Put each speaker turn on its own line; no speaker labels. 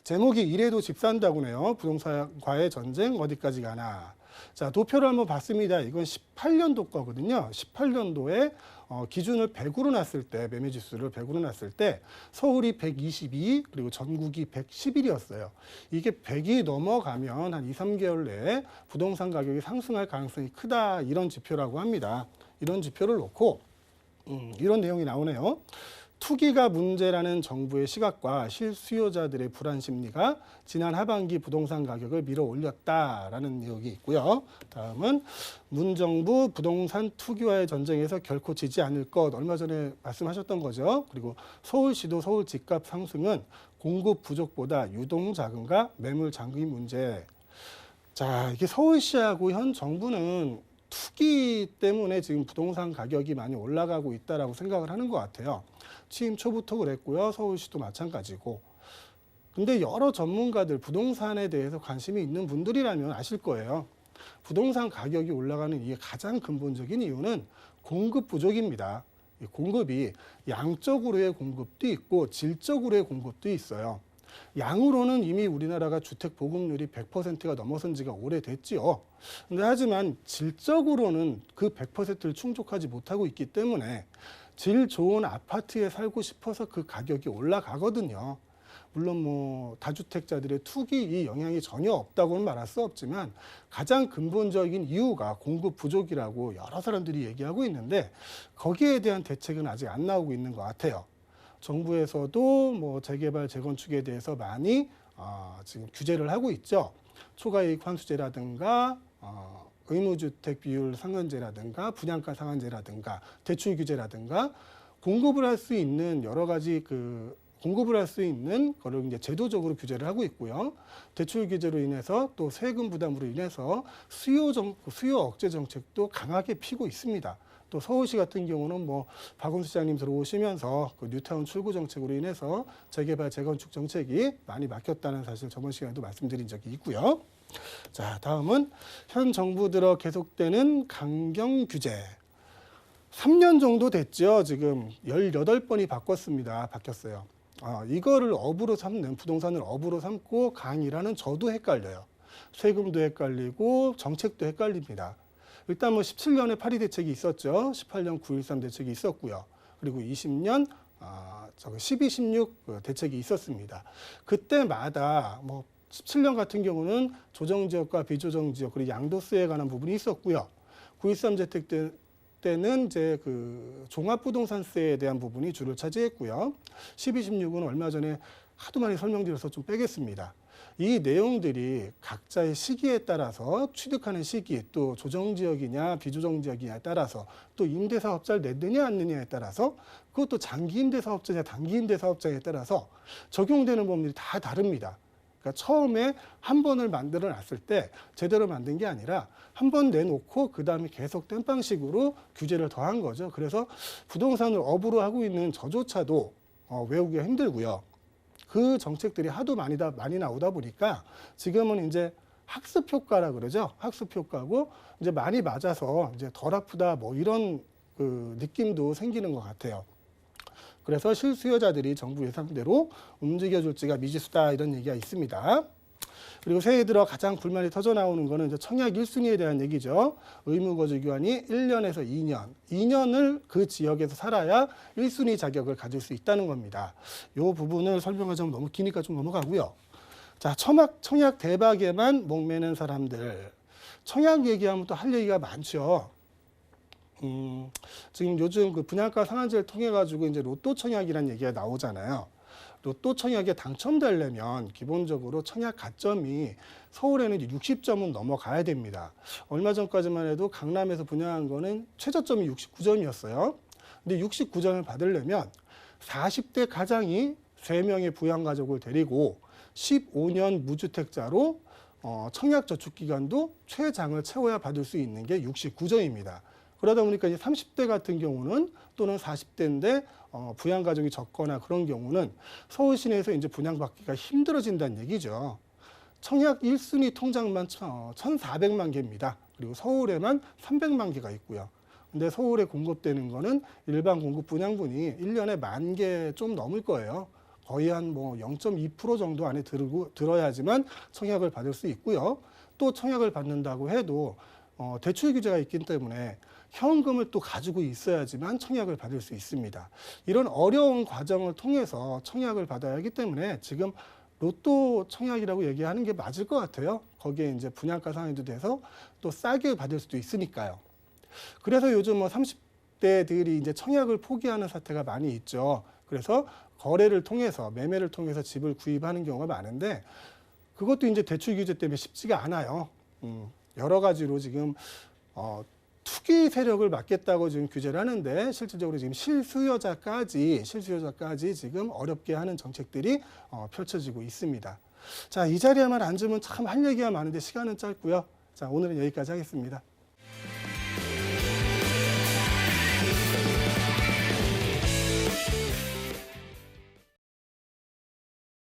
제목이 이래도 집 산다고네요. 부동산과의 전쟁 어디까지 가나. 자, 도표를 한번 봤습니다. 이건 18년도 거거든요. 18년도에 기준을 100으로 놨을 때, 매매 지수를 100으로 놨을 때 서울이 122, 그리고 전국이 111이었어요. 이게 100이 넘어가면 한 2, 3개월 내에 부동산 가격이 상승할 가능성이 크다, 이런 지표라고 합니다. 이런 지표를 놓고 이런 내용이 나오네요. 투기가 문제라는 정부의 시각과 실수요자들의 불안 심리가 지난 하반기 부동산 가격을 밀어 올렸다라는 내용이 있고요. 다음은 문정부 부동산 투기와의 전쟁에서 결코 지지 않을 것, 얼마 전에 말씀하셨던 거죠. 그리고 서울시도 서울 집값 상승은 공급 부족보다 유동 자금과 매물 잠금 문제. 자, 이게 서울시하고 현 정부는 투기 때문에 지금 부동산 가격이 많이 올라가고 있다라고 생각을 하는 것 같아요. 취임 초부터 그랬고요. 서울시도 마찬가지고. 근데 여러 전문가들, 부동산에 대해서 관심이 있는 분들이라면 아실 거예요. 부동산 가격이 올라가는 이게 가장 근본적인 이유는 공급 부족입니다. 이 공급이 양적으로의 공급도 있고 질적으로의 공급도 있어요. 양으로는 이미 우리나라가 주택 보급률이 100%가 넘어선 지가 오래됐지요. 근데 하지만 질적으로는 그 100%를 충족하지 못하고 있기 때문에 질 좋은 아파트에 살고 싶어서 그 가격이 올라가거든요. 물론 뭐 다주택자들의 투기 이 영향이 전혀 없다고는 말할 수 없지만 가장 근본적인 이유가 공급 부족이라고 여러 사람들이 얘기하고 있는데 거기에 대한 대책은 아직 안 나오고 있는 것 같아요. 정부에서도 뭐 재개발, 재건축에 대해서 많이 지금 규제를 하고 있죠. 초과이익 환수제라든가 의무주택 비율 상한제라든가 분양가 상한제라든가 대출 규제라든가 공급을 할 수 있는 여러 가지 공급을 할 수 있는 거를 이제 제도적으로 규제를 하고 있고요. 대출 규제로 인해서 또 세금 부담으로 인해서 수요 억제 정책도 강하게 피고 있습니다. 또 서울시 같은 경우는 뭐 박원순 시장님 들어오시면서 그 뉴타운 출구 정책으로 인해서 재개발, 재건축 정책이 많이 막혔다는 사실 저번 시간에도 말씀드린 적이 있고요. 자, 다음은 현 정부 들어 계속되는 강경 규제. 3년 정도 됐죠. 지금 18번이 바뀌었어요. 이거를 업으로 삼는, 부동산을 업으로 삼고 강이라는 저도 헷갈려요. 세금도 헷갈리고 정책도 헷갈립니다. 일단 뭐 17년에 파리 대책이 있었죠. 18년 9.13 대책이 있었고요. 그리고 20년 12, 16 대책이 있었습니다. 그때마다 뭐 17년 같은 경우는 조정지역과 비조정지역 그리고 양도세에 관한 부분이 있었고요. 9.13 대책 때는 이제 그 종합부동산세에 대한 부분이 주를 차지했고요. 12, 16은 얼마 전에 하도 많이 설명드려서 좀 빼겠습니다. 이 내용들이 각자의 시기에 따라서 취득하는 시기, 또 조정지역이냐 비조정지역이냐에 따라서 또 임대사업자를 내느냐 안 내느냐에 따라서 그것도 장기 임대사업자냐 단기 임대사업자에 따라서 적용되는 법률이 다 다릅니다. 그러니까 처음에 한 번을 만들어 놨을 때 제대로 만든 게 아니라 한 번 내놓고 그다음에 계속 땜빵식으로 규제를 더한 거죠. 그래서 부동산을 업으로 하고 있는 저조차도 외우기가 힘들고요. 그 정책들이 하도 많이 나오다 보니까 지금은 이제 학습 효과라 그러죠. 학습 효과고 이제 많이 맞아서 이제 덜 아프다 뭐 이런 그 느낌도 생기는 것 같아요. 그래서 실수요자들이 정부 예상대로 움직여줄지가 미지수다 이런 얘기가 있습니다. 그리고 새해 들어 가장 불만이 터져 나오는 거는 이제 청약 1순위에 대한 얘기죠. 의무거주 기간이 1년에서 2년. 2년을 그 지역에서 살아야 1순위 자격을 가질 수 있다는 겁니다. 이 부분을 설명하자면 너무 기니까 좀 넘어가고요. 자, 청약 대박에만 목매는 사람들. 청약 얘기하면 또 할 얘기가 많죠. 지금 요즘 그 분양가 상한제를 통해 가지고 이제 로또 청약이라는 얘기가 나오잖아요. 로또 청약에 당첨되려면 기본적으로 청약 가점이 서울에는 60점은 넘어가야 됩니다. 얼마 전까지만 해도 강남에서 분양한 거는 최저점이 69점이었어요. 근데 69점을 받으려면 40대 가장이 3명의 부양가족을 데리고 15년 무주택자로 청약 저축 기간도 최장을 채워야 받을 수 있는 게 69점입니다. 그러다 보니까 이제 30대 같은 경우는 또는 40대인데 부양 가족이 적거나 그런 경우는 서울 시내에서 이제 분양받기가 힘들어진다는 얘기죠. 청약 1순위 통장만 1,400만 개입니다. 그리고 서울에만 300만 개가 있고요. 근데 서울에 공급되는 거는 일반 공급 분양분이 1년에 10,000개 좀 넘을 거예요. 거의 한 뭐 0.2% 정도 안에 들어야지만 청약을 받을 수 있고요. 또 청약을 받는다고 해도 대출 규제가 있기 때문에 현금을 또 가지고 있어야지만 청약을 받을 수 있습니다. 이런 어려운 과정을 통해서 청약을 받아야 하기 때문에 지금 로또 청약이라고 얘기하는 게 맞을 것 같아요. 거기에 이제 분양가 상한도 돼서 또 싸게 받을 수도 있으니까요. 그래서 요즘 뭐 30대들이 이제 청약을 포기하는 사태가 많이 있죠. 그래서 거래를 통해서, 매매를 통해서 집을 구입하는 경우가 많은데 그것도 이제 대출 규제 때문에 쉽지가 않아요. 여러 가지로 지금 투기 세력을 막겠다고 지금 규제를 하는데 실질적으로 지금 실수요자까지 지금 어렵게 하는 정책들이 펼쳐지고 있습니다. 자, 이 자리에만 앉으면 참 할 얘기가 많은데 시간은 짧고요. 자, 오늘은 여기까지 하겠습니다.